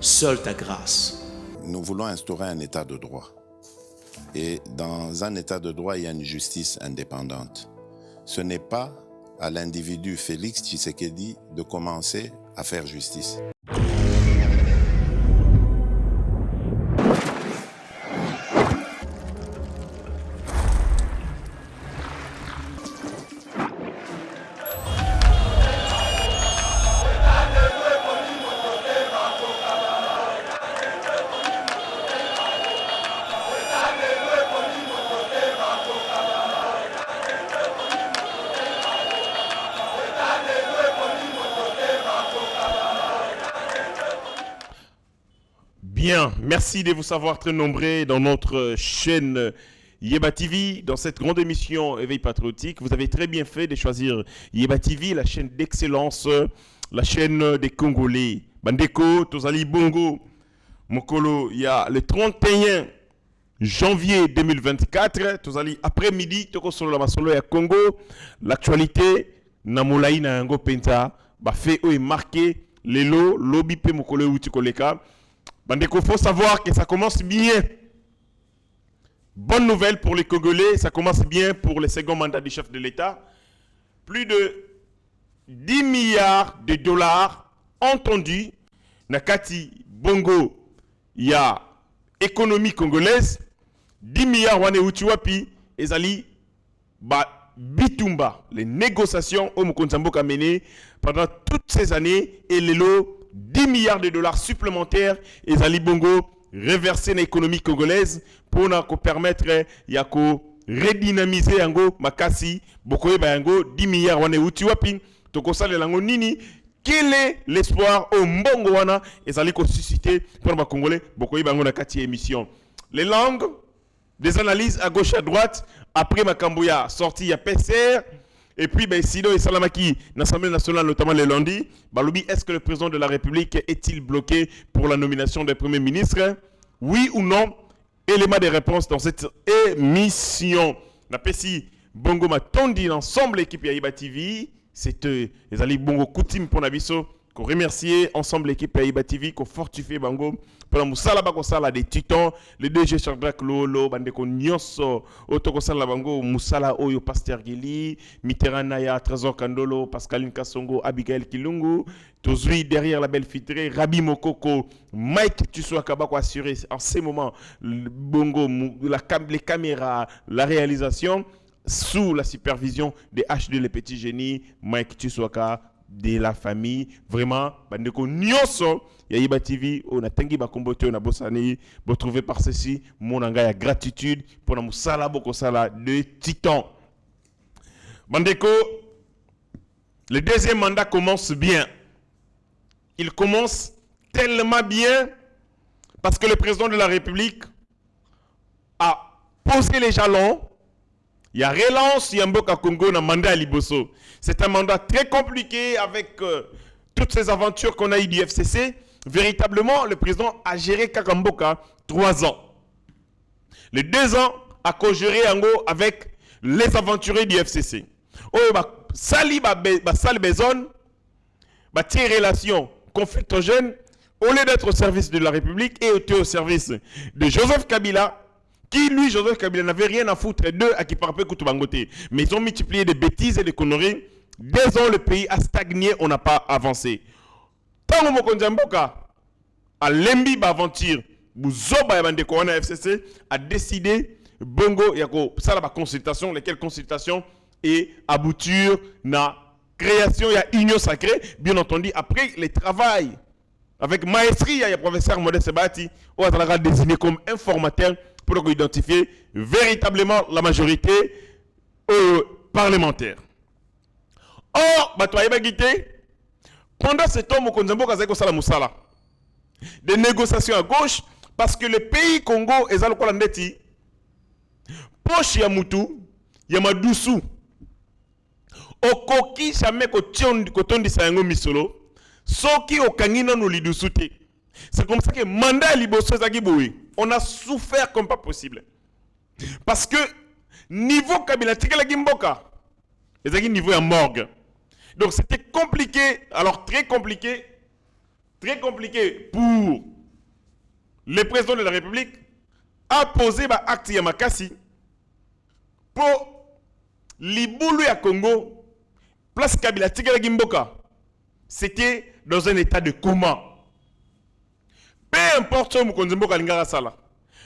seule ta grâce. Nous voulons instaurer un état de droit. Et dans un état de droit, il y a une justice indépendante. Ce n'est pas à l'individu Félix Tshisekedi de commencer à faire justice. Bien, merci de vous savoir très nombreux dans notre chaîne Yeba TV. Dans cette grande émission Éveil Patriotique, vous avez très bien fait de choisir Yeba TV, la chaîne d'excellence, la chaîne des Congolais. Bandeko, Tozali Bongo, Mokolo, il y a le 31 janvier 2024, Tozali après-midi, Toko Solo la Masolo ya Congo, l'actualité, Namolaï na Yango Penta, fait est marqué, Lelo, Lobi Pe Mokolo Utikoleka. Bandeko, faut savoir que ça commence bien. Bonne nouvelle pour les Congolais, ça commence bien pour le second mandat du chef de l'État. Plus de 10 milliards de dollars entendus. Nakati Bongo, il y a économie congolaise. 10 milliards wane utiwapi, ezali bitumba. Les négociations au Mukonzambo a mené pendant toutes ces années et les lots 10 milliards de dollars supplémentaires et Zali Bongo reverser l'économie congolaise pour nous permettre de redynamiser yango makasi bokoye yango 10 milliards wane uti wapi tokosala lango nini. Quel est l'espoir au mbongo wana et Zali ko susciter pour les Congolais bokoye bango na kati émission. Les langues, des analyses à gauche à droite après Makambouya sorti ya PCR. Et puis, Sido et Salamaki, l'Assemblée nationale, notamment le lundi, Balobi, est-ce que le président de la République est-il bloqué pour la nomination des premiers ministres? Oui ou non? Élément de réponse dans cette émission. Napesi Bongo Matondi, l'ensemble l'équipe Yaïba TV, c'est les Ali Bongo Koutim pour Nabiso, qu'on remercie ensemble l'équipe Yaïba TV, qu'on fortifie Bango. Pour la Moussala Bakosala des Titans, le DG Chardrak Lolo, Bandeko Nyonso, Otokosala Bango, Moussala Oyo, Pasteur Gili, Mitterrand Naya, Trésor Kandolo, Pascaline Kassongo, Abigail Kilungu, Tozui derrière la belle filtrée, Rabi Mokoko, Mike Tusuakabako assuré en ces moments, Bongo, les caméras, la réalisation, sous la supervision des H2 les petits génies, Mike Tusuaka, de la famille, vraiment, Bandeko Nyonso, Yaïba TV, on a tengi bakombote, on a bossani, vous trouvez par ceci, mon anga ya gratitude pour la moussala bokosala de Titan. Bandeko, le deuxième mandat commence bien. Il commence tellement bien parce que le président de la République a posé les jalons. Il y a relance Yamboka Congo dans mandat à Liboso. C'est un mandat très compliqué avec toutes ces aventures qu'on a eues du FCC. Véritablement, le président a géré Kakamboka 3 ans. Les 2 ans a co-géré Yango avec les aventuriers du FCC. Sali Bezon, tes relations conflictogènes, au lieu d'être au service de la République, et était au service de Joseph Kabila, qui lui, Joseph Kabila, n'avait rien à foutre d'eux à qui parle Koutubangote. Mais ils ont multiplié des bêtises et des conneries. 2 ans, le pays a stagné, on n'a pas avancé. Tant Mokonzamboka, à Lembi Baventure, Bouzoba Yabandeko FCC a décidé, Bongo, Yako, ça la consultation, lesquelles consultations et aboutir na création, il y a union sacrée, bien entendu, après le travail. Avec maestrie, il y a le professeur Modeste Sebati, on a désigné comme informateur pour identifier véritablement la majorité parlementaire. Or, pendant ce temps, des négociations à gauche, parce que le pays Congo est dans le poche ya mutu, ya madusu, okoki jamais kotondi sayango misolo, soki okangina no lidusute. C'est comme ça que mandat liboso zaki boui. On a souffert comme pas possible. Parce que niveau Kabila tikela gimboka, ezaki niveau ya morgue. Donc c'était compliqué, alors très compliqué pour le président de la République a posé un acte Yamakasi pour Libulu à Congo, place Kabila Tigala Gimboka. C'était dans un état de coma. Peu importe ce que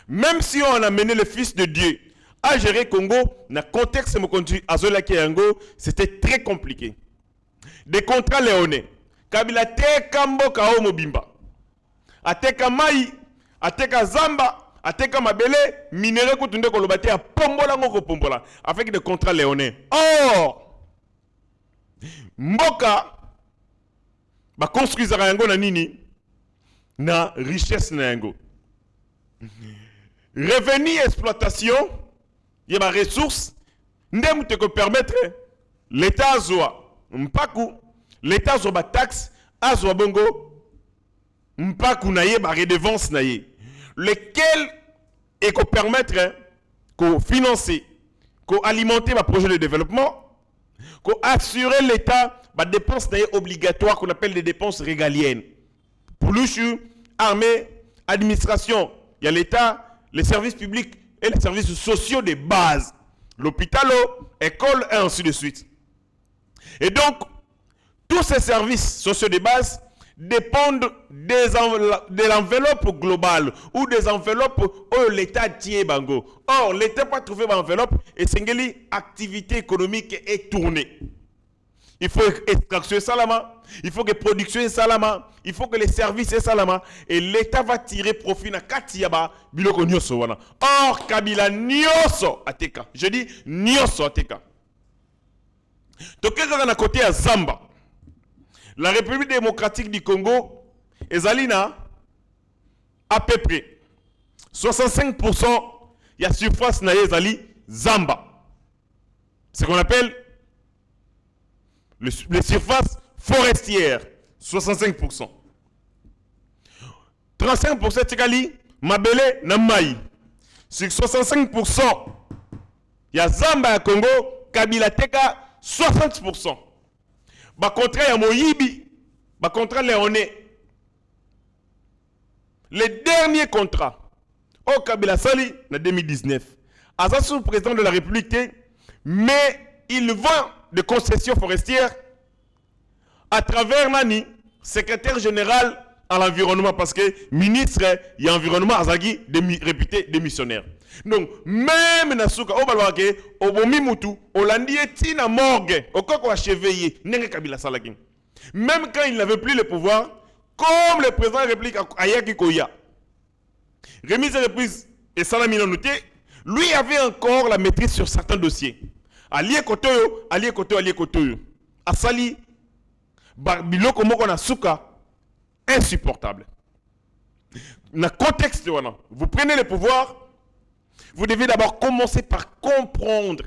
même si on a mené le Fils de Dieu à gérer Congo, dans le contexte de c'était très compliqué. Des contrats léonais. Kabila teka mboka o mobimba. Ateka mai, ateka zamba, ateka mabele, minere kutunde kolobate a pombola ngoko pombola avec des contrats léonais. Or, mboka ba construisera yango na nini na richesse na yango. Revenu exploitation, il y a des ressources, ndem te ko permettre l'État azwa mpaku, l'État azwa ba taxe, azwa bongo mpaku na ye ba redevance na ye. Lequel et ko permettre ko financer, ko alimenter ma projet de développement, ko assurer l'État ba dépenses obligatoires qu'on appelle des dépenses régaliennes. Pour l'UCHU, armée, administration, il y a l'État, les services publics et les services sociaux de base. L'hôpital, école et ainsi de suite. Et donc, tous ces services sociaux de base dépendent de l'enveloppe globale ou des enveloppes où l'État tient bango. Or, l'État n'a pas trouvé l'enveloppe et c'est une activité économique est tournée. Il faut extraction salama, il faut que production est salama, il faut que les services est salama et l'État va tirer profit na katiyaba biloko nyoso wana. Or Kabila nyoso ateka. Je dis nyoso ateka. Tokeka na côté à Zamba. La République démocratique du Congo ezalina à peu près 65% y a surface na ezali Zamba. Ce qu'on appelle les surfaces forestières, 65%. 35% Tikali, Mabele, Namai. Sur 65%, il y a Zamba à Congo, Kabila Teka, 60%. Bah contraire à Moyibi, bah contraire Léoné. Les derniers contrats, au Kabila Sali, en 2019, Azassou, président de la République, mais il vend de concessions forestières à travers Nani, secrétaire général à l'environnement, parce que ministre, il y a environnement Azagi, réputé démissionnaire. Donc, même Nasuka, au Balwake, au Bomimutu, au Landieti, na morgue, au Koko à chevalier, Nenge Kabila Salakin. Même quand il n'avait plus le pouvoir, comme le président de la République Ayaki Koya, remise et reprise et Salamina Nouté, lui avait encore la maîtrise sur certains dossiers. Allié Kotoyo, allié Kotoyo, allié Kotoyo. Asali, biloko moko na suka, insupportable. Dans le contexte, vous prenez le pouvoir, vous devez d'abord commencer par comprendre.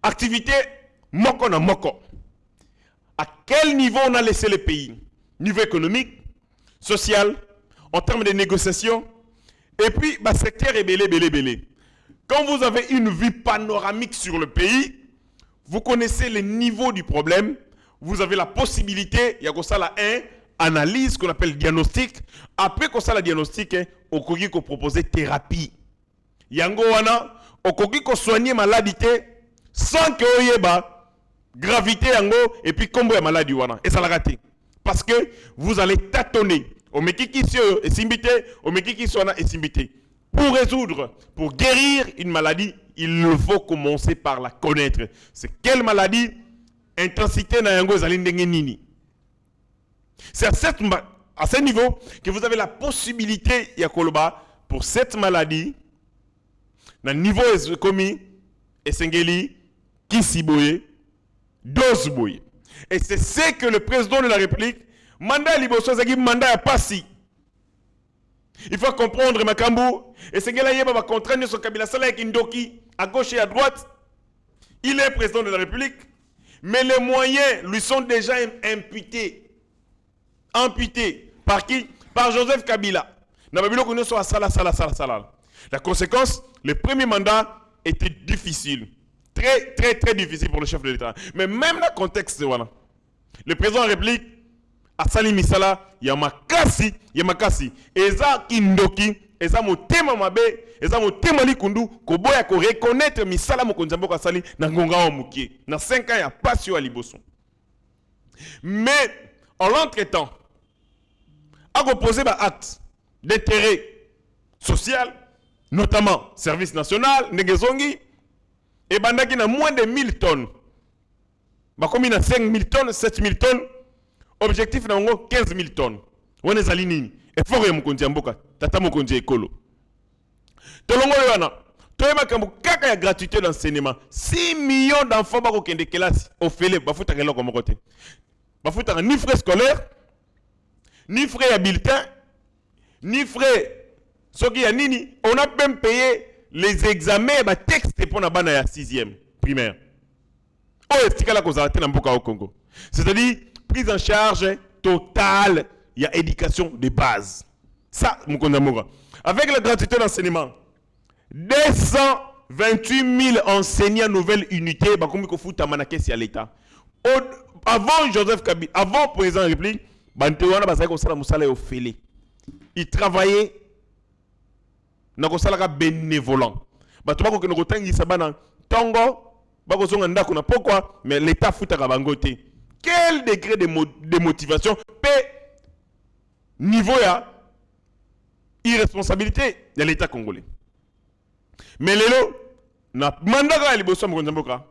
Activité moko na moko. À quel niveau on a laissé le pays? Niveau économique, social, en termes de négociations, et puis, secteur est belé. Quand vous avez une vue panoramique sur le pays, vous connaissez le niveau du problème, vous avez la possibilité, il y a ça la analyse qu'on appelle diagnostic. Après qu'on ça la diagnostic, on peut proposer thérapie. Yango wana, on peut soigner maladie sans que oyeba gravité yango et puis combo ya maladie wana et ça la raté. Parce que vous allez tâtonner. Au mekiki est simbité, au mekiki soana est simbité. Pour résoudre, pour guérir une maladie, il faut commencer par la connaître. C'est quelle maladie? Intensité na yango zalindenge nini. C'est à ce niveau que vous avez la possibilité yakoloba pour cette maladie na niveau commis esengeli kisiboye dose boye. Et c'est ce que le président de la République mandat liboso zaki mandat ya pasi. Il faut comprendre Makambu et c'est que va contraindre son Kabila Sala avec Indoki à gauche et à droite. Il est président de la République, mais les moyens lui sont déjà imputés. Amputés. Par qui? Par Joseph Kabila. La conséquence, le premier mandat était difficile. Très difficile pour le chef de l'État. Mais même dans le contexte, voilà, le président de la République asali misala ya makasi eza kindoki eza motema mabe eza motema likundu koboya ko reconnaître misala mokonzi ya mboka asali na ngonga wa mukie na 5 ans ya pasi ya liboso. Mais en l'entretemps a posé ba acte d'intérêt social, notamment service national Negezongi, et bandaki na moins de 1000 tonnes. Ba komi na 5000 tonnes, 7000 tonnes, objectif na ngo 15000 tonnes. Wana ezali nini? Effort ya mokonzi ya mboka, tata mokonzi ekolo. Tolongo yana, toyeba kambo kaka ya gratuité d'enseignement. 6 millions d'enfants bako kende classe au fele bafuta keloko moko te. Bafuta ni frais scolaires, ni frais à bulletin, ni frais soki ya nini, on a même payé les examens ba texte pour na bana ya 6e primaire. Oh, estikala kozala te na mboka au Congo. C'est-à-dire prise en charge totale, il y a éducation de base. Ça, Mukondamura. Avec la gratuité d'enseignement, 228 000 enseignants nouvelles unités, bakomi ko futa manakesi à l'État. Avant Joseph Kabila, avant président de la République, bantewana bazaki ko sala musala yo fele. Il travaillait na ko sala ka bénévolant. Bato bako ke no kotangisa bana tongo bako zonga ndako na pourquoi mais l'État futa ka bangote. Quel degré de motivation peut niveau ya irresponsabilité de l'État congolais. Mais lelo na mandaka ya liboso mokonzi mboka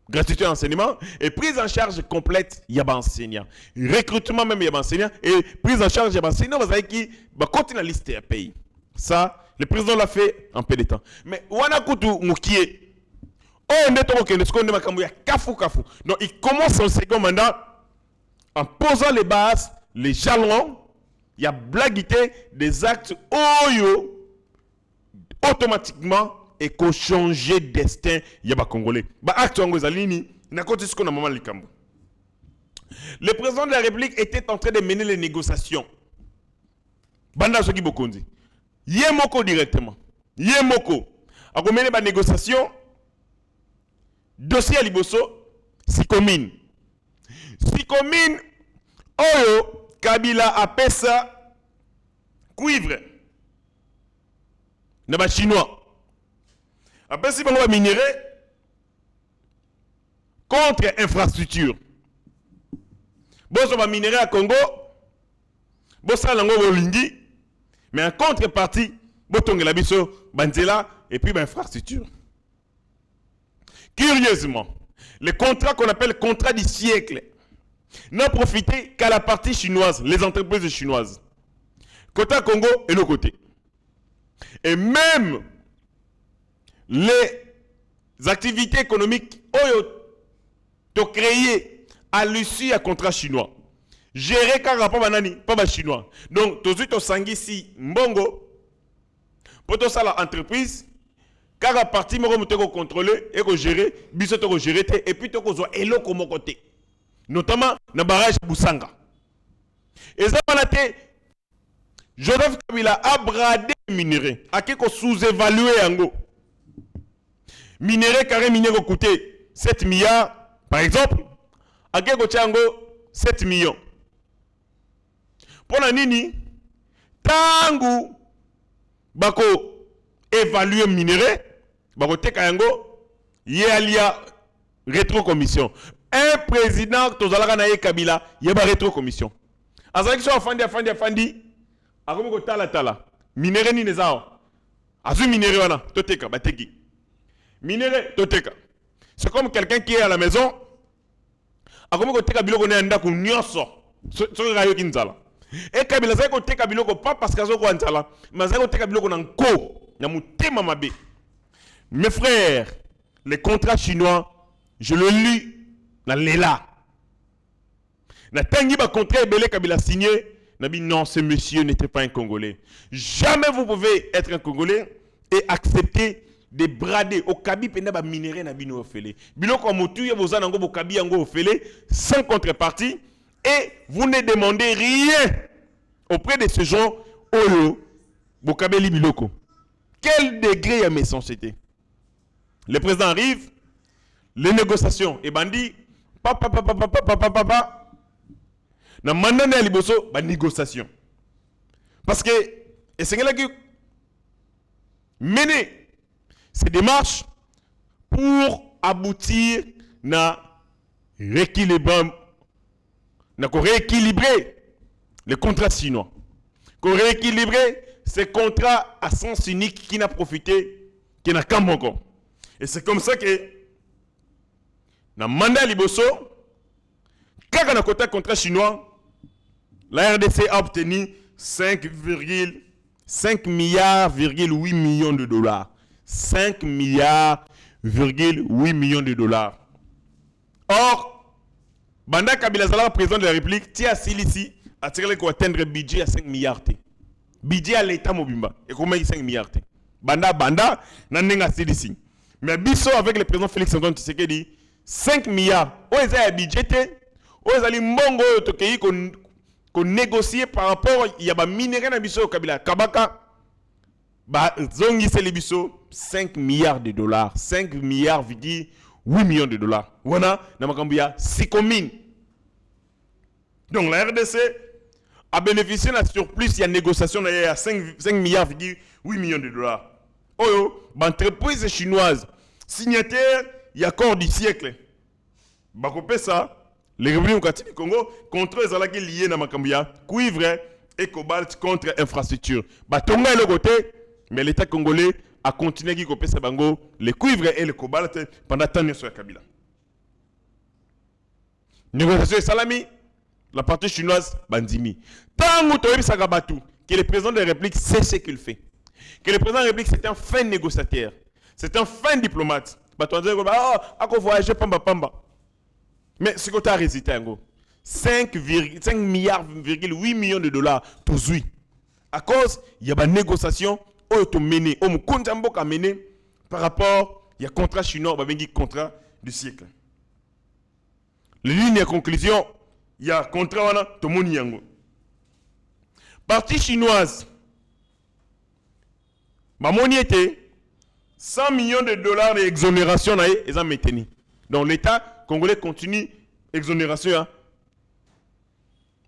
gratuité d'enseignement et prise en charge complète yaba enseignant, recrutement même yaba enseignant et prise en charge yaba enseignant bazali qui ba continue la liste ya pays. Ça le président l'a fait en peu de temps. Mais wana kutu mukie oh neto ko ne seconde makambo ya kafu. Donc il commence son second mandat en posant les bases, les jalons, il y a blaguité des actes oyo automatiquement et qu'on changer destin yaba congolais. Ba acte wango zalini na koti siko na maman likambo. Le président de la République était en train de mener les négociations. Banda soki bokonzi. Yemoko directement. Yemoko. A mener ba négociation dossier à liboso Sikomine. Sikomine oyo Kabila apesa cuivre na ba chinois. Apesi bango ba minerai contre infrastructure. Boso ba minerai à Congo, bosa lango bolingi, mais en contrepartie, botongela biso banzela et puis ba infrastructure. Curieusement, le contrat qu'on appelle contrat du siècle n'a profité qu'à la partie chinoise, les entreprises chinoises. Côté Congo et le côté. Et même les activités économiques ont créé à l'issue à contrat chinois. Géré par rapport à Nani, pas chinois. Donc, tout de suite, au Sangisi Mbongo, pour tout ça, l'entreprise, car à partir de ce contrôler et que gérer, biso to gérer et puis to ko elo comme côté. Notamment na barrage Busanga. Et ça manate Joseph Kabila a bradé minerai, a ko sous-évalué yango. Minerai carré minier ko coûter 7 milliards par exemple, a ko tiango 7 millions. Pour la nini tangu bako évaluer minerai bako teka yango yealia rétro-commission. Un président tozalaka na ye Kabila yeba rétro-commission. Azaki so afandi akomi ko tala minerai ni nezao azu minerai wana toteka bateki minerai toteka. C'est comme quelqu'un qui est à la maison akomi ko teka biloko na ndako nyonso so rayo kinzala. Et Kabila zaki ko teka biloko pas parce que azoko nzala mais zaki ko teka biloko na nko na mutema mabe. Mes frères, les contrats chinois, je le lis dans l'ELA. Na tangi ba contrat belé Kabila signé, na bi non, ce monsieur n'était pas un Congolais. Jamais vous pouvez être un Congolais et accepter de brader au Kabi penda ba minerai na bino ofele. Biloko motu ya bozana ngo bo Kabi yango ofele sans contrepartie et vous ne demandez rien auprès de ce gens oyo bo Kabeli biloko. Quel degré à méchanceté. Le président arrive, les négociations, et bandit, papa. na mandat na liboso ba négociation. Parce que et c'est là que mener ces démarches pour aboutir na rééquilibrer les contrats chinois. Qu'on rééquilibrer ces contrats à sens unique qui n'a profité, qui n'a qu'un encore. Et c'est comme ça que dans le mandat Liboso, quand on a côté contrat chinois, la RDC a obtenu 5,8 millions de dollars. 5,8 millions de dollars. Or, Banda Kabila Zala, président de la République, Tia Silisi a tiré pour atteindre le budget à 5 milliards. Budget à l'État Mobimba. Et comment il 5 milliards? Banda, n'a Silisi. Mais Bisso avec le président Félix Antoine Tshisekedi, 5 milliards. Où est-ce qu'il budgété? Où est-ce qu'il mongo tokei qu'on négocie par rapport il y a des minéraux dans Bisso Kabila Kabaka. Bah, zongi c'est les Bisso 5 milliards de dollars. 5 milliards, 8 millions de dollars. Wana, na makambuya, 6 communes. Donc la RDC a bénéficié de la surplus, il y a négociation, il y a 5 milliards, 8 millions de dollars. Oh, l'entreprise chinoise, signataire, il y a accord du siècle. Bakopé ça, les revenus du Congo, contre les alakis liés à makambuya, cuivre et cobalt contre infrastructure. Batonga est le côté, mais l'État congolais a continué à couper ce bango, le cuivre et le cobalt pendant tant de sur Kabila. Négociation salami, la partie chinoise, bandimi. Tant que le président de la République sait ce qu'il fait. Que le président de la République c'est un fin négociateur, c'est un fin diplomate. Voyager pamba pamba. Mais ce que tu as résisté, 5 milliards, 8 millions de dollars, tout suit. À cause, il y a une négociation. Mené, par rapport il y a contrat chinois, contrat du siècle. Les lignes de conclusion, il y a contrat tout le monde. Partie chinoise, mamoni était 100 millions de dollars d'exonération ils ont maintenu. Donc l'État congolais continue exonération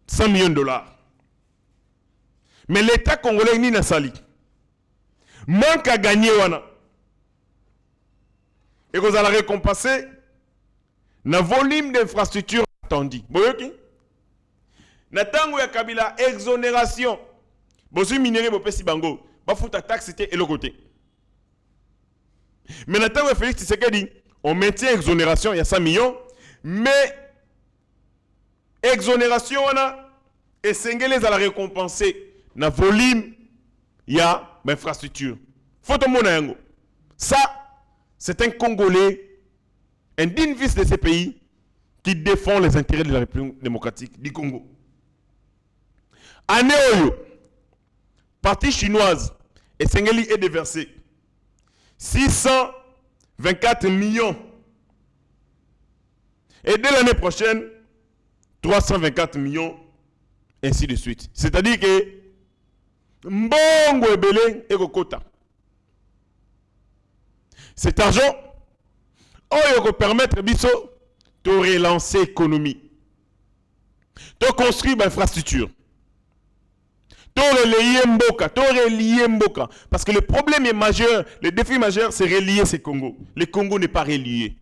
100 millions de dollars. Mais l'État congolais ni na sali. Manque à gagner wana. Et vous allez récompenser le volume d'infrastructures attendu. Boyoki? Natango ya Kabila exonération. Bosu minéré bopesi bango. Bafuta taxe c'était et le côté. Mais Natango ya Félix Tshisekedi, on maintient exonération, il y a 100 millions, mais exonération wana et sengele za la récompenser na volume il y a infrastructure. Ça, c'est un Congolais, un digne fils de ces pays qui défend les intérêts de la République démocratique du Congo. Année Oyo, partie chinoise, et Sengeli est déversé 624 millions. Et dès l'année prochaine, 324 millions, ainsi de suite. C'est-à-dire que Mbongo ebele ekokota. Cet argent, il va permettre biso de relancer l'économie, de construire une infrastructure, de relier Mboka. Parce que le problème est majeur, le défi majeur, c'est relier ces Congo. Le Congo n'est pas relié.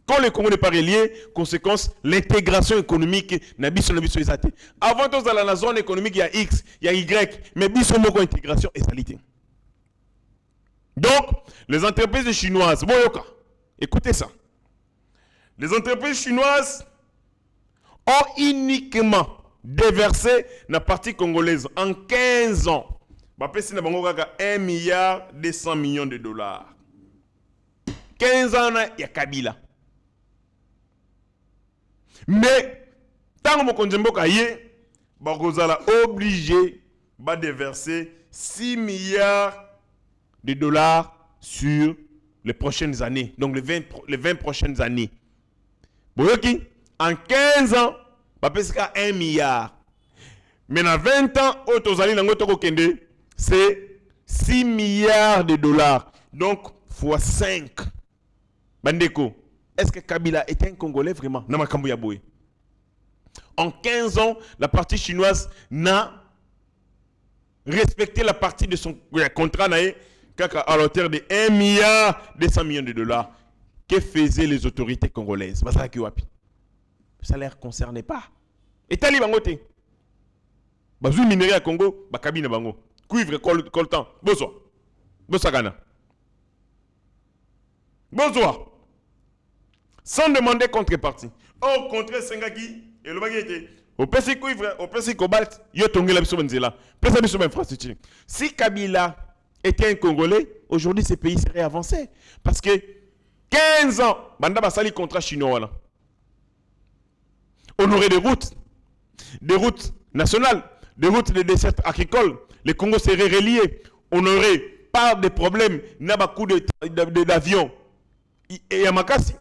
Quand le Congo n'est pas relié, conséquence, l'intégration économique n'a biso isate. Avant tout dans la zone économique, il y a X, il y a Y, mais biso moko intégration est salité. Donc, les entreprises chinoises, écoutez ça. Les entreprises chinoises ont uniquement déversé la partie congolaise en 15 ans. 1 milliard 200 millions de dollars. 15 ans, il y a Kabila. Mais, tant que Mkonjemboka yé, Bagozala obligé de déverser 6 milliards de dollars sur les prochaines années. Donc les 20 prochaines années. Boyoki, en 15 ans, Bapeska 1 milliard. Mais dans 20 ans, c'est 6 milliards de dollars. Donc, fois 5. Bandeko. Est-ce que Kabila est un Congolais vraiment? En 15 ans, la partie chinoise n'a respecté la partie de son contrat à l'auteur de 1 milliard 200 millions de dollars. Que faisaient les autorités congolaises? Ça ne les concernait pas. Et tali bangote. Bazou minerai à Congo, bakabine bango. Cuivre, coltan. Bonsoir. Bonsoir. Bonsoir. Sans demander contrepartie. Au contraire, Sengaki, et le bagage au PC cuivre, au PC cobalt, yo tongé la biso banzela. Pesa biso infrastructure. Si Kabila était un Congolais, aujourd'hui ces pays seraient avancés. Parce que 15 ans, banda basali contrat chinois là. On aurait des routes nationales, des routes de dessert agricoles. Les Congos seraient reliés. On n'aurait pas de problème, n'a pas coup d'avion. Et à Makassi,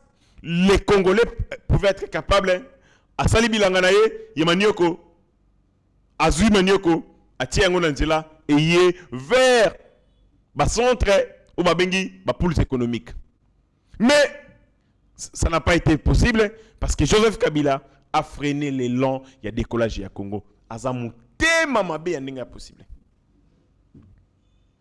les Congolais pouvaient être capables à Sali Bilanganaye, Yamanioko, à Zui Manioko, à Tiangonanzela, et y est vers le centre ou Babengi, la pôle économique. Mais ça n'a pas été possible parce que Joseph Kabila a freiné l'élan, il y a décollage à Congo. Azamou Mamabe ya n'est possible.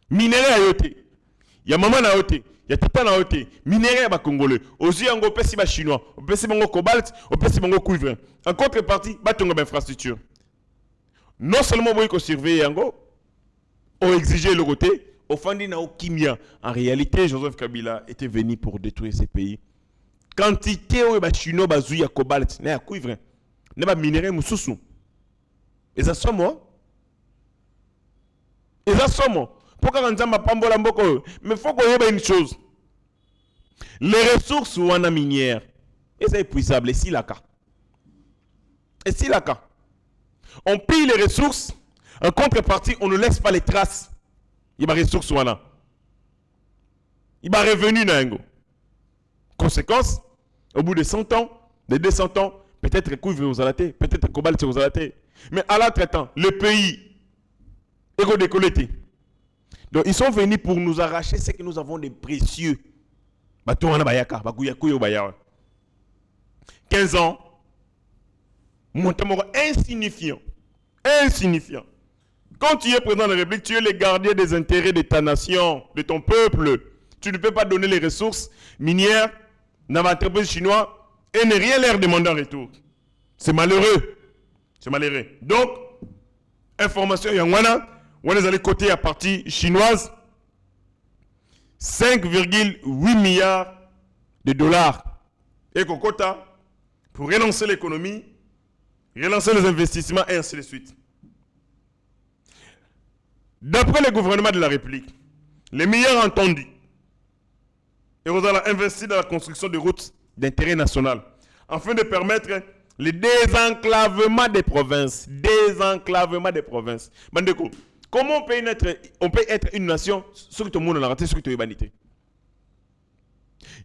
Minerai à yote, il y a maman à yote, il y a tata à yote, minerai à Congolais. Aussi en go pesi ba chinois, au pesi bango cobalt, au pesi bango cuivre. En contrepartie, ba tonga infrastructure. Non seulement vous pouvez surveiller yango, ou exiger le côté, au fandi na kimia. En réalité, Joseph Kabila était venu pour détruire ces pays. Quantité où ba chinois ba zouya cobalt, na cuivre, na ba minerai mususu. Et ça somme moi. Et ça somme. Pourquoi on n'a pas de mboko? Mais il faut qu'on ait une chose. Les ressources ou en minière, et c'est épuisable. Et si la cas? Et si la cas? On pille les ressources, en contrepartie, on ne laisse pas les traces. Il y a des ressources ou en. Il y a revenu dans. Conséquence, au bout de 100 ans, de 200 ans, peut-être cuivre aux alatés, peut-être cobalt aux alatés. Mais à l'entretemps, le pays est décolleté. Donc ils sont venus pour nous arracher ce que nous avons de précieux. 15 ans, montamoro insignifiant. Insignifiant. Quand tu es président de la République, tu es le gardien des intérêts de ta nation, de ton peuple. Tu ne peux pas donner les ressources minières dans l'entreprise chinoise et ne rien leur demander en retour. C'est malheureux. C'est malheureux. Donc, information Yangwana, on est allé côté à partie chinoise, 5,8 milliards de dollars. Et Kokota, pour relancer l'économie, relancer les investissements et ainsi de suite. D'après le gouvernement de la République, les meilleurs entendus, et vous allez investir dans la construction de routes d'intérêt national, afin de permettre le désenclavement des provinces. Désenclavement des provinces. Bandeko, comment on peut être une nation sur tout le monde a raté sur toute l'humanité?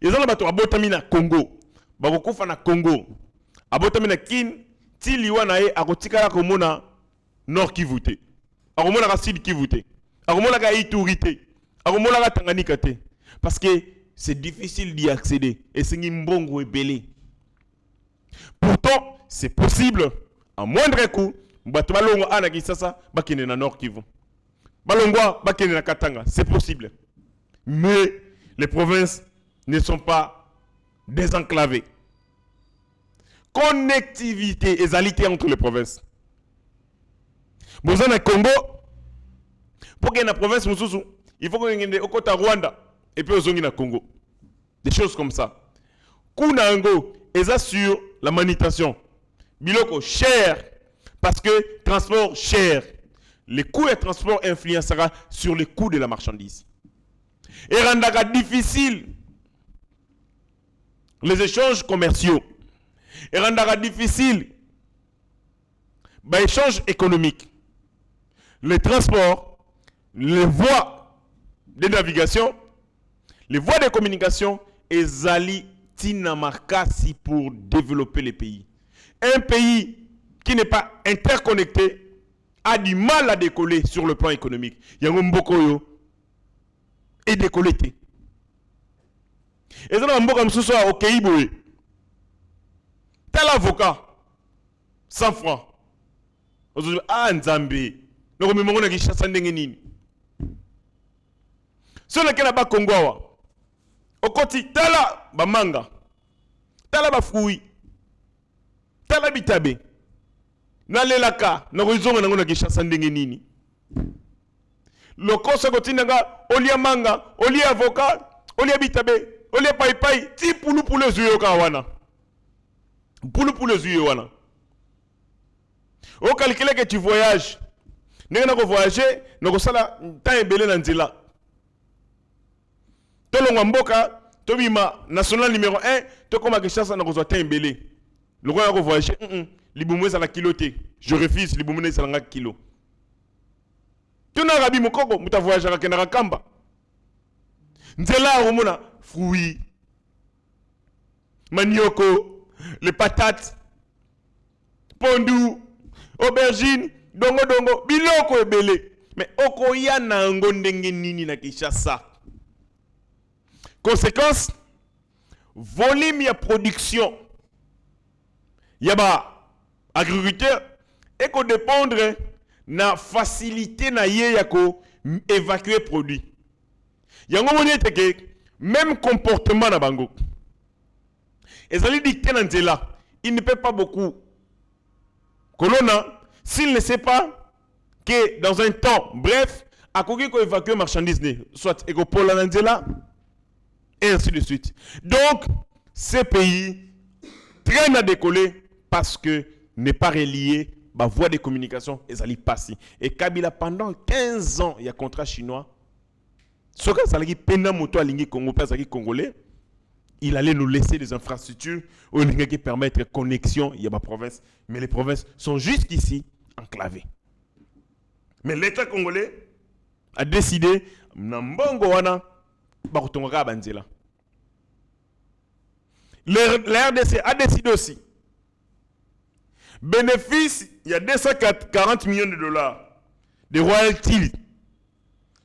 Ils ont la abotami na Congo, bakokufa na Congo, abotami na Kin, tiliwa na ye akotikala komona Nord Kivu te, akomona ka Sud Kivu te, akomona ka Ituri te, akomona ka Tanganyika te, parce que c'est difficile d'y accéder et c'est mbongo ebele. Pourtant, c'est possible à moindre coût. Bato balongo ana kisasa bakene na Nord Kivu. Balongwa bakene na Katanga, c'est possible. Mais les provinces ne sont pas désenclavées. Connectivité et égalité entre les provinces. Besoin de Congo, pour qu'il y ait une province, il faut qu'il y ait au Rwanda et puis au Congo. Des choses comme ça. Kunango, et ça sur la manutention. Biloko cher, parce que transport cher. Les coûts de transport influencera sur les coûts de la marchandise. Et rendra difficile les échanges commerciaux. Et rendra difficile l'échange économique. Les transports, les voies de navigation, les voies de communication et Zali Tinamarkasi pour développer les pays. Un pays qui n'est pas interconnecté a du mal à décoller sur le plan économique. Yango est décolleté. Et ça, on a au Keiboé. Tel avocat, 100 francs. Ah, Nzambe. Nous avons dit que nous avons si on a un Congo, au côté, tala ba manga, tala ba fruits, tala bitabe, na lelaka, na horizon na ngona kishasa ndenge nini. Loko sa côté nanga, olia manga, olia avocat, olia bitabe, olia pai pai, ti pulu pulu zuyo kawana. Pulu pulu zuyo wana. Au calculer que tu voyages, n'est-ce pas voyager, nous sala temps ebele na nzela. Tolongwa mboka, tobima national numéro 1, to koma kishasa na kozwa temps ebele. Le roi a voyager, libumwe za la kilote. Je refuse libumwe za la kilo. Tuna rabi mukoko, muta voyager na kenara kamba. Nzela romona fruits, manioko, les patates, pondu, aubergine, dongo dongo, biloko ebele. Mais okoya na ngondenge nini na Kishasa. Conséquence, volume ya production. Yaba agriculteur et qu'on dépendre na facilité na ye ya ko évacuer produit. Yango moni teke même comportement na bango. Ezali dicté na nzela, il ne peut pas beaucoup. Colonna, s'il ne sait pas que dans un temps bref, à quoi qu'on évacue marchandise, soit écopola na nzela, et ainsi de suite. Donc, ces pays traînent à décoller parce que n'est pas relié par voie de communication et ça passe. Et Kabila, pendant 15 ans, il y a un contrat chinois. Ce que ça a pena moto à l'ingé congolais, il allait nous laisser des infrastructures qui permettent la connexion. Il y a ma province, mais les provinces sont jusqu'ici enclavées. Mais l'État congolais a décidé, Nambongo wana, bakotonga banzela. La RDC a décidé aussi. Bénéfice, il y a 240 millions de dollars de royalties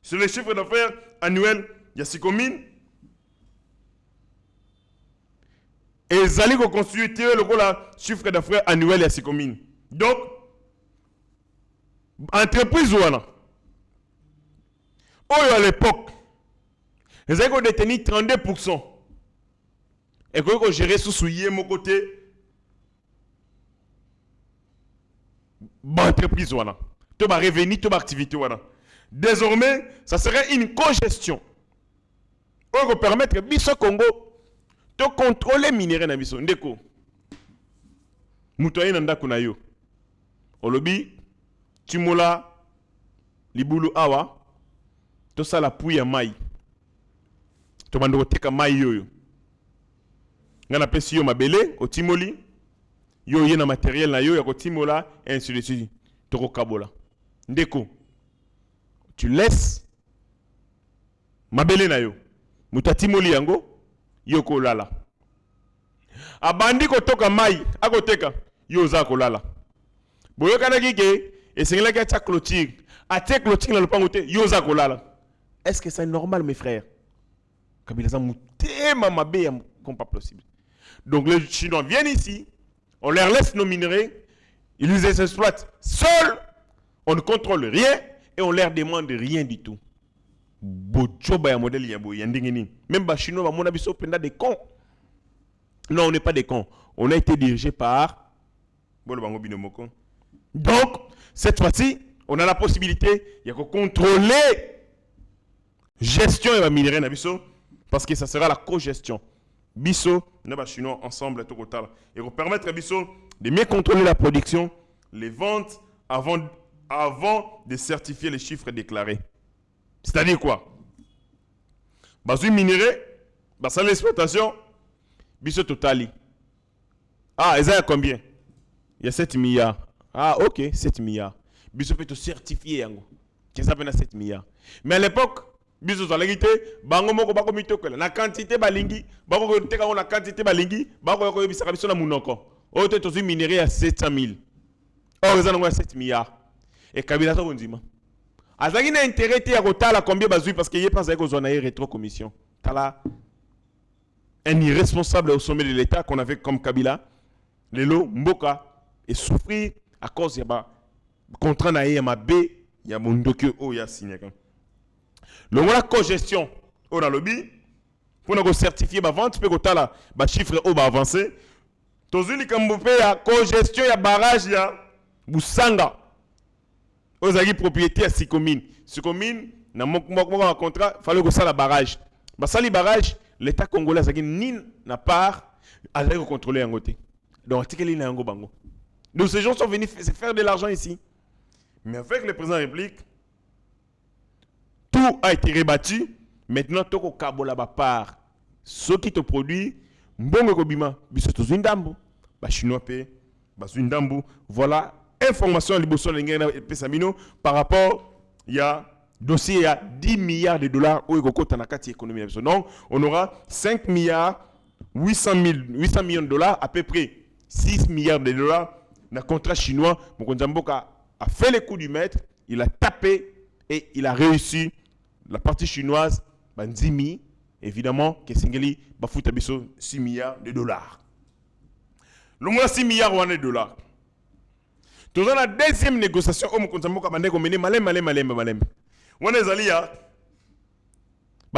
sur le chiffre d'affaires annuel, il y a 6 communes. Et ils allaient construire le chiffre d'affaires annuel, il y a 6 communes. Donc, entreprise ouana, à l'époque, ils avaient détenu 32%. Et qu'ils ont géré sous mon côté. Entreprise ouana. Tout va revenu, tout va activité ouana. Désormais, ça serait une co-gestion. On va permettre Biso Congo de contrôler les minéraux dans Biso. Ndeko. Moutoye nanda kunayo. Olobi, Timola, Libulu Awa, to ça la pouille à maï. To mando teka maï yoyo. Ngana pesi yo mabele, o Timoli, yo yena matériel na yo, yako Timola, et ainsi de suite. Toko kabola. Ndeko. Tu laisses mabele na yo. Muta Timoli yango, yoko lala. Abandi ko toka mai, ako teka, yo za ko lala. Boyo kana kike, et c'est là qu'il y a clôture. A te clôture na lupango te, yo za ko lala. Est-ce que c'est normal mes frères? Kabila za mutema mabe comme pas possible. Donc les Chinois viennent ici, on leur laisse nos minerais, ils les exploitent seuls, on ne contrôle rien et on leur demande rien du tout. Bojoba ya modèle ya boy ndingini. Même ba Chinois ba mona biso penda des cons. Non, on n'est pas des cons. On a été dirigé par Bolo Bango Binomoko. Donc, cette fois-ci, on a la possibilité de contrôler gestion et la minerai na biso parce que ça sera la co-gestion. Biso, les Chinois ensemble tout total et pour permettre à Biso de mieux contrôler la production, les ventes avant de certifier les chiffres déclarés. C'est-à-dire quoi? Bazou minerai, ça l'exploitation, Biso totali. Ah, ils ont combien? Il y a 7 milliards. Ah, ok, 7 milliards. Biso peut te certifier yango. Qu'est-ce que ça fait 7 milliards? Mais à l'époque, Biso zalagité, bango moko bako mitoko na quantité balingi, bako teka na quantité balingi, bako ko bisaka biso na munoko. O te tozu minerai à 700 000. Or ils ont 7 milliards. Et Kabila to bondima. Azaki na intérêt te ya kotala combien bazui parce que yé pas ko zona rétro commission. Tala un irresponsable au sommet de l'État qu'on avait comme Kabila, Lelo Mboka et souffrir à cause de la contrat na ya mabe ya mondoki o ya signé. La co-gestion au dans lobby pour nous certifier la vente peut que la chiffre au avancé. Tozuli kambope ya co-gestion ya barrage ya Busanga. Aux agis propriété à 6 communes. 6 communes, dans mon contrat, il fallait que ça la barrage. Ça les barrages, l'État congolais ni n'a part à contrôler un côté. Donc, donc ces gens sont venus faire de l'argent ici. Mais avec le président de la République, tout a été rebattu. Maintenant, tout le Kabola part. Ce qui te produit, mbongo kobima, biso to zindambo, ba chinois pe, ba zindambo. Voilà information liboso lengena pesamino par rapport il y a dossier à 10 milliards de dollars au Ego na kati économie. Donc, on aura 5 milliards 800 millions de dollars, à peu près 6 milliards de dollars. Dans le contrat chinois, Mokonzamboka a fait le coup du maître, il a tapé et il a réussi. La partie chinoise, Banzimi, évidemment, que Singeli, Bafutabiso, 6 milliards de dollars. Le moins 6 milliards de dollars. Dans la deuxième négociation, on a mené malem. On est allé à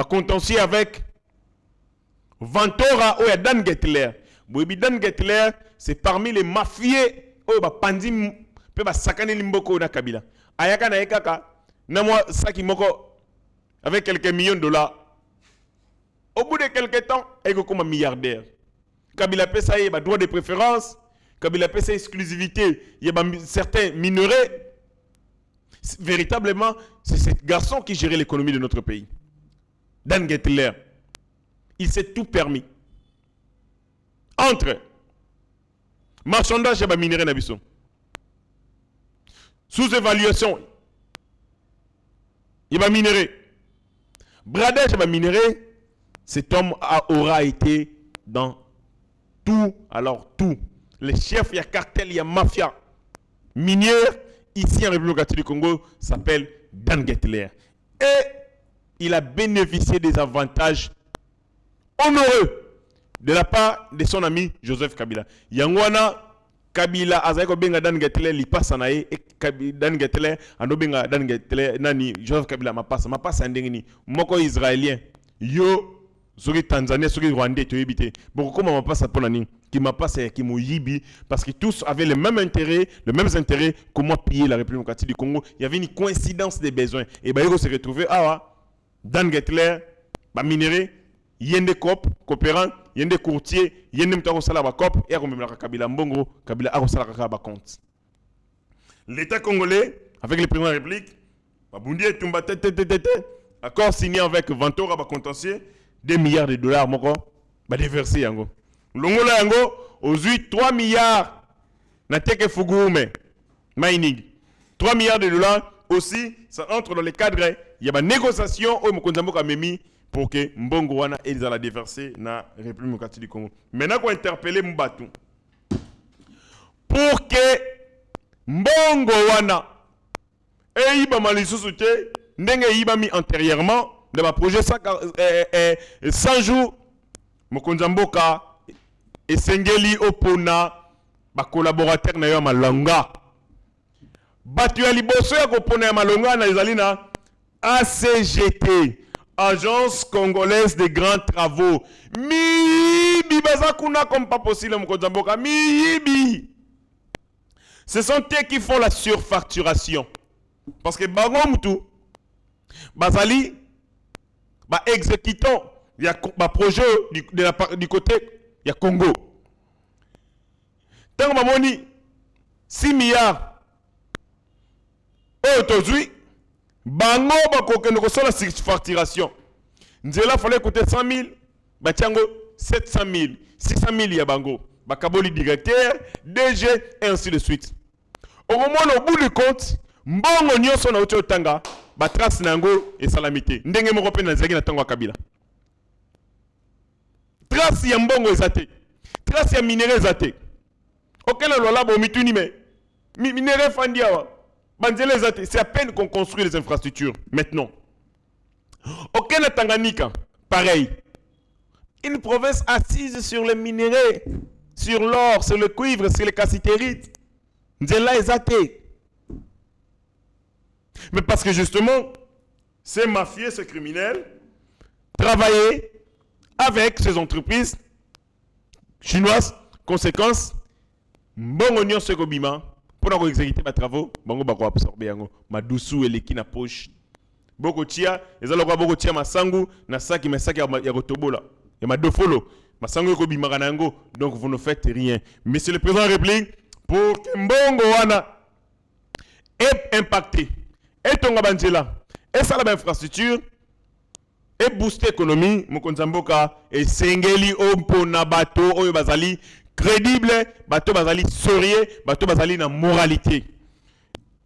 contentieux avec Ventura ou Dan Gettler. Dan Gettler, c'est parmi les mafieux ou Pandim peut sakane limboko na Kabila. Ayaka na ekaka na moi saki moko avec quelques millions de dollars. Au bout de quelques temps, il est comme un milliardaire. Kabila paie ça, il a droit de préférence. Kabila paie sa exclusivité. Il y a certains minerais. Véritablement, c'est ce garçon qui gérait l'économie de notre pays. Dan Gettler. Il s'est tout permis. Entre marchandage et minerais n'abissons. Sous-évaluation. Il va minerer. Bradage et minerais. Cet homme aura été dans tout, alors tout. Les chefs, il y a cartel, il y a mafia minière, ici en République du Congo, s'appelle Dan Gettler. Et il a bénéficié des avantages honoreux de la part de son ami Joseph Kabila. Yangwana, Kabila, Azayko Benga Dan Gettler, li passe en aïe, et Dan Gettler, Ando Benga Dan Gettler, Nani, Joseph Kabila, ma passe en dengini. Moko israélien, yo, Souri Tanzanie, Souri Rwandais, tu évité. Bon, comment on passe à Ponani? Qui m'a passé, qui m'a yibi, parce que tous avaient les mêmes intérêts que moi piller la République démocratique du Congo. Il y avait une coïncidence des besoins. Et ben, il s'est retrouvé, Dan Gettler, minerai, yende cop, coopérant, yende courtier, yende mtako salaba cop, et on même la Kabila Mbongo, Kabila Arosala Kaba compte. L'État congolais, avec le président de la République, Babundi et Tumba, accord signé avec Ventura, contentieux, 2 milliards de dollars, moko, déversé yango. Longola yango, aux 3 milliards, na teke fugume, mining. 3 milliards de dollars, aussi, ça entre dans les cadres, il y a une négociation au Mokonzamboka Memi pour que Mbongo wana et la déverser na République démocratique du Congo. Maintenant qu'on interpeller Mbatu. Pour que Mbongo wana et iba malisusu te, ndenge iba mis antérieurement dans le projet 100 jours, Mokonzamboka et Sengeli Opona, ba collaborateur na yo malonga. Batu ya liboso ya kopona ya malonga na izalina ACGT, Agence Congolaise des Grands Travaux. Mibi bazakuna comme pas possible Mokonzamboka. Mibi. Ce sont eux qui font la surfacturation. Parce que Bagomtu, Bazali, exécutant, il y a un projet du côté, il y a Congo. Tant que 6 milliards, aujourd'hui, bango bakoke nous la surfacturation. Nzela fallait coûter 100 000, batiango 700 000, 600 000 ya bango. Bakaboli directeur, DG et ainsi de suite. Au moment au bout du compte, mbongo nyoso na ucho tanga, trace nango et salamité. Ndenge moko pe na zaki na tango Kabila. Trace ya mbongo ezate. Trace ya minéraux ezate. Auquel on l'a bon mituni mais minéraux fandiawa. Banzele ezate, c'est à peine qu'on construit les infrastructures maintenant. Auquel Tanganyika, pareil. Une province assise sur les minéraux, sur l'or, sur le cuivre, sur les cassitérites. Nzela ezate. Mais parce que justement, ces mafieux, ces criminels, travaillaient avec ces entreprises chinoises. Conséquence, mbongo nyonso ekobima pour exécuter les travaux, bango bako absorber yango, madusu eleki na poche. Boko tia, ezaloko boko tia masangu na saki mesaki ya kotobola. Ya madofolo, masangu ekobima kana yango, donc vous ne faites rien. Monsieur le président de la République, pour que mbongo wana est impacté, et tonga banjela, et ça la infrastructure, et booster l'économie, Mokonzamboka, et sengeli ompo na bato, oyo bazali, crédible, bato bazali sérieux, bato bazali na moralité.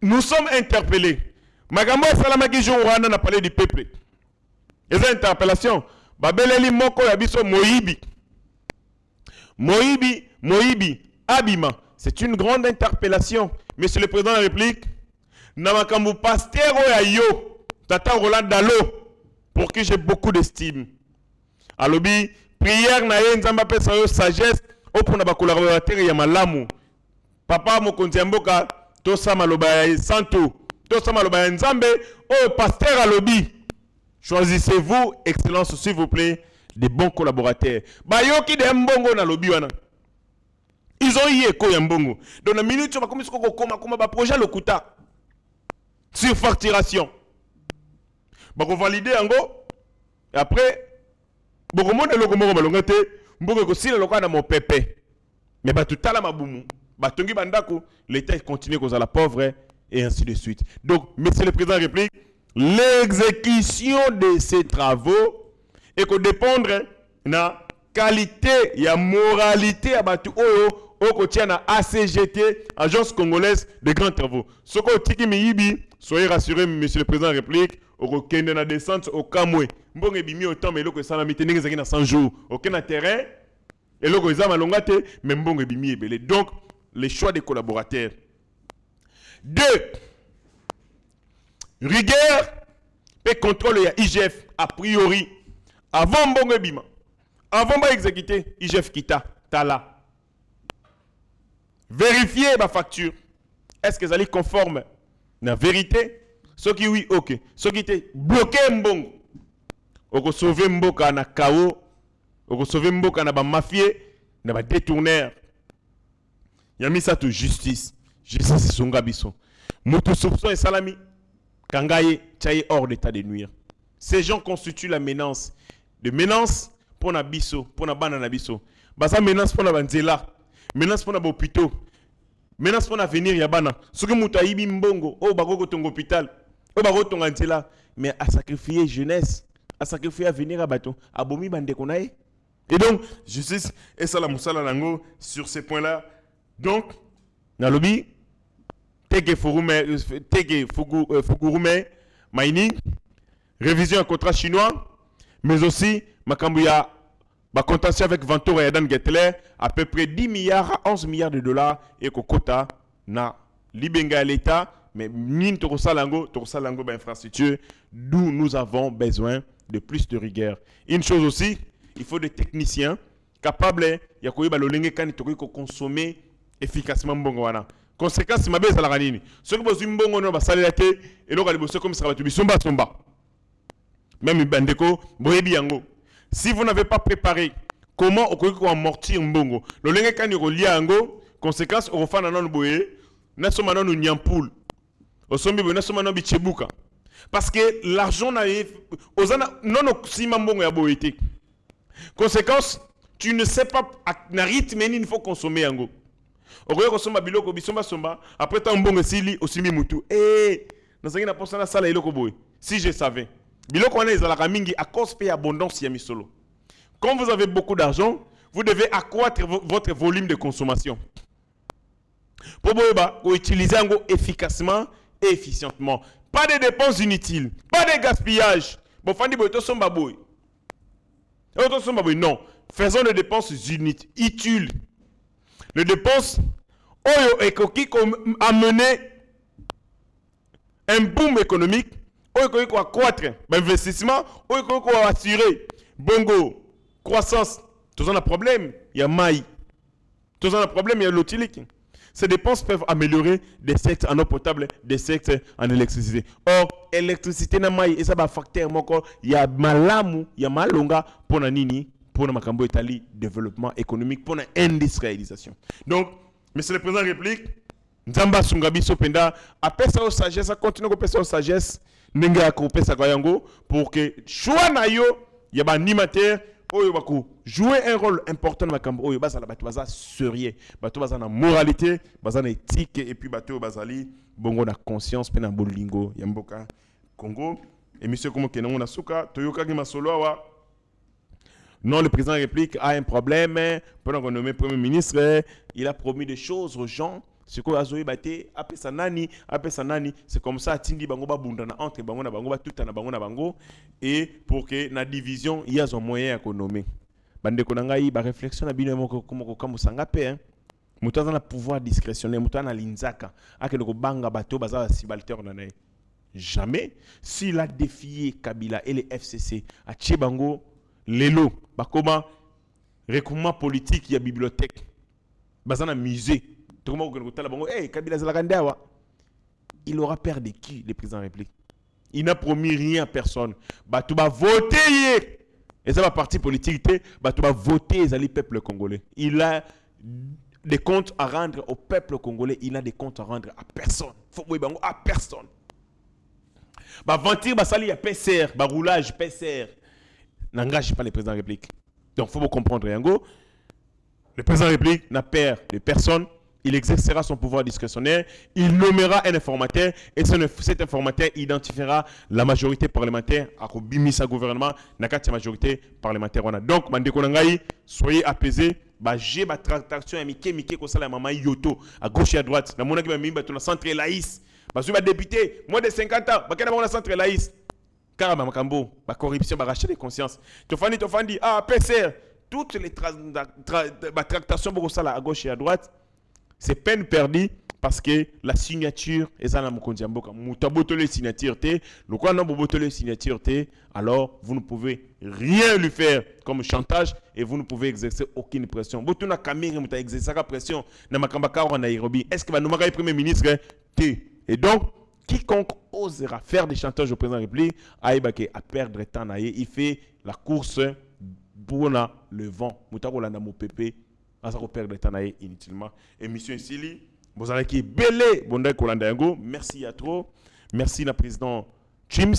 Nous sommes interpellés. Magambo Salamaki Jourana n'a parlé du peuple. Et cette interpellation, Babeleli Moko Yabiso Moïbi. Moïbi, Abima. C'est une grande interpellation. Monsieur le Président de la République, Namakambu Pasteur Oyayo, Tata Roland Dalo, pour qui j'ai beaucoup d'estime. Alobi, prière Naye Nzamba Pesayo, sagesse, pour na collaborateur Yamalamu. Papa Mokonziamboka, Tosa Maloba Santo, Tosa Maloba Nzambe, oh Pasteur Alobi. Choisissez-vous, Excellence, s'il vous plaît, des bons collaborateurs. Bayoki de Mbongo na lobi wana. Ils ont eu écho Mbongo. Dans la minute, on va commencer à projet le Kuta. Sur facturation. On va valider en gros. Et après, beaucoup de monde est locomotive balongate. Mbongo aussi le local dans mon pépé. Mais bah tout à la maboumou. Bah tongi bandako. L'État continue cause à la pauvre et ainsi de suite. Donc, Monsieur le Président de la République, l'exécution de ces travaux et que dépendre na qualité et moralité à batu oyo au quotidien na ACGT, Agence Congolaise de Grands Travaux. Ce que tiki miyibi, soyez rassurés, Monsieur le Président de la République, au kende na descente au Kamwe. Mbonge bimi autant mais loko salami tenenge zaki na 100 jours. Aucun terrain et loko ezama longate mais mbonge bimi ebele. Donc les choix des collaborateurs. 2. Rigueur et contrôle ya IGF a priori avant mbonge bima. Avant de exécuter, IGF kita tala. Vérifier ma facture. Est-ce que ça est conforme à la vérité? Ce qui oui, ok. Ce qui était bloqué mbongo. Oko sauver mboka na kao. Oko sauver mboka na ba mafié, na ba détourneur. Yami ça tout justice. Justice c'est son gabiso. Moto soupçon et salami. Kangaye tchaye hors d'état de nuire. Ces gens constituent la menace. De menace pour na biso, pour na bana na biso. Basa menace pour na banzela. Menace pour na hôpital. Menace pour na venir ya bana. Ce que muta ibi mbongo, oh bagoko ton hôpital. Oh bagoko ton anzela. Mais à sacrifier jeunesse, à sacrifier avenir à bateau. Abomi bande konae. Et donc, justice et ça la moussala nango sur ces points-là. Donc, na lobby, tege fugurume, mining, révision un contrat chinois, mais aussi Makambuya, contentieux avec Ventura et Adam Gettler, à peu près 10 milliards à 11 milliards de dollars et Kokota na Libenga l'État, mais mine Torosalango, infrastructure, d'où nous avons besoin de plus de rigueur. Une chose aussi, il faut des techniciens capables, il y a consommer efficacement mbongoana. Conséquence, ma belle à la ranini. Ce que vous avez mbongo no basalete et l'on a les comme ça va tu somba. Même Bandeko, Boyebi Yango. Si vous n'avez pas préparé comment on peut amortir mbongo, le lenge kan yoko liango, conséquence au refan nanon boye, naso manon nyampoul. Au sombi bo naso manon bichebuka. Parce que l'argent n'a ozana non sima mbongo ya boyete. Conséquence, tu ne sais pas na rythme il faut consommer yango. Okoyo kosomba biloko bisomba somba, après ta mbongo sili osimi mutu. Eh, nazangi na posa na sala iloko boye. Si je savais. Biloko wana ezalaka mingi à cause de l'abondance ya misolo. Quand vous avez beaucoup d'argent, vous devez accroître votre volume de consommation. Pour utiliser efficacement et efficientement. Pas de dépenses inutiles, pas de gaspillage. Non, faisons des dépenses utiles. Les dépenses qui ont amené un boom économique. Il faut accroître l'investissement, il faut assurer bongo, croissance. Tout ça a un problème, il y a maï. Tout ça a un problème, il y a l'outilique. Ces dépenses peuvent améliorer des sectes en eau potable, des sectes en électricité. Or, électricité na mai, et ça va facteur moko, il y a malamu, il y a malonga pour na nini, pour na makambo etali développement économique, pour na industrialisation. Donc, Monsieur le Président de la République, Nzamba Sungabi Sopenda, appelle ça aux sagesse, a continué à appeler ça aux sagesse, nenga akopé sa goyango, pour que choix na yo, y a ba animateur, oyo bako jouer un rôle important dans makambo oyo bazala bato baza sérieux, bato baza na moralité, baza na éthique et puis bato bazali bongo na conscience pe na bolingo ya mboka Congo. Et monsieur komo kenongo na suka toyoka ki masolo awa. Non, le président de la République a un problème. Pendant qu'on nomme Premier ministre, il a promis des choses aux gens. Ce qu'on a zoé baté, après sanani, c'est comme ça, tindi bango ba bundana entre bango na bango ba tout na bango na bango, et pour que na division il y a un moyen à nommer. Bande konangai ba réflexion na bino moko comme sanga pe hein. Mutaza na pouvoir discrétionnaire, mutaza na linzaka, ake ko banga bato baza sibalter na nae. Jamais s'il a défié Kabila et les FCC à Tchebango lelo bakoma recommandement politique ya bibliothèque bazana musée. Il aura perdu qui, le président de la République? Il n'a promis rien à personne. Tu vas voter. Et ça va parti politique. Tu vas voter les peuple congolais. Il a des comptes à rendre au peuple congolais. Il a des comptes à rendre à personne. Faut à personne. Ventir, il y a PCR, roulage, PCR. N'engage pas le président de la République. Donc, il faut comprendre. Le président de la République n'a peur de personne. Il exercera son pouvoir discrétionnaire, il nommera un informateur et cet informateur identifiera la majorité parlementaire à sa gouvernement, la majorité parlementaire. Donc, soyez apaisés. J'ai ma tractation à Mike Kosala Mama Yoto à gauche et à droite. La monnaie qui m'a mis dans centre laïs. Je suis député, moins de 50 ans, je suis dans le centre laïs. Car ma corruption, ma rachat de conscience. Tofandi, PCR, toutes les tractations à gauche et à droite. C'est peine perdue parce que la signature est dans mon compte. Alors vous ne pouvez rien lui faire comme chantage et vous ne pouvez exercer aucune pression. Est-ce que va nous Premier ministre? Et donc, quiconque osera faire des chantages au président de la République à perdre temps, il fait la course pour le vent. Ça va perdre temps inutilement. Émission ici, vous avez qui belé, merci à trop. Merci na président James.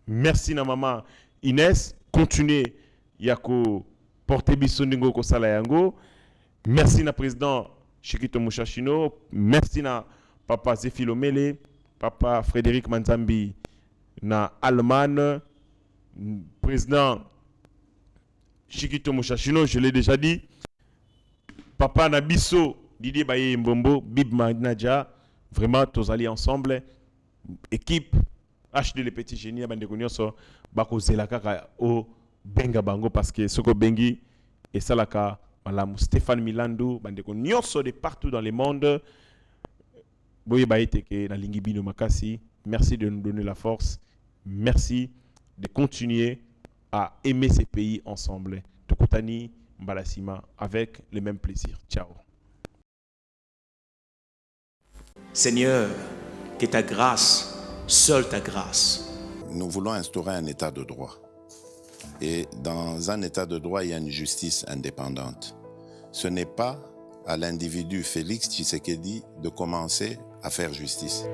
Merci na maman Inès. Continuez yako porter bisondingo ko sala yango. Merci na président Chikito Mushashino. Merci na papa Zefilomele, papa Frédéric Manzambi na Allemagne. Président Chikito Mushashino, je l'ai déjà dit. Papa Nabiso, Didier Baye Mbombo, Bib Nadja, vraiment tous allés ensemble, équipe, HD les petits génies, Bandekonyoso, Bako Zelaka au Benga Bango, parce que Soko Bengi et Salaka, Madame Stéphane Milandou, Bandekonyoso de partout dans le monde, Boye Baye Teke, na Lingibino Makasi, merci de nous donner la force, merci de continuer à aimer ces pays ensemble. Tokotani, Mbalasima, avec le même plaisir. Ciao. Seigneur, que ta grâce, seule ta grâce. Nous voulons instaurer un état de droit. Et dans un état de droit, il y a une justice indépendante. Ce n'est pas à l'individu Félix Tshisekedi de commencer à faire justice.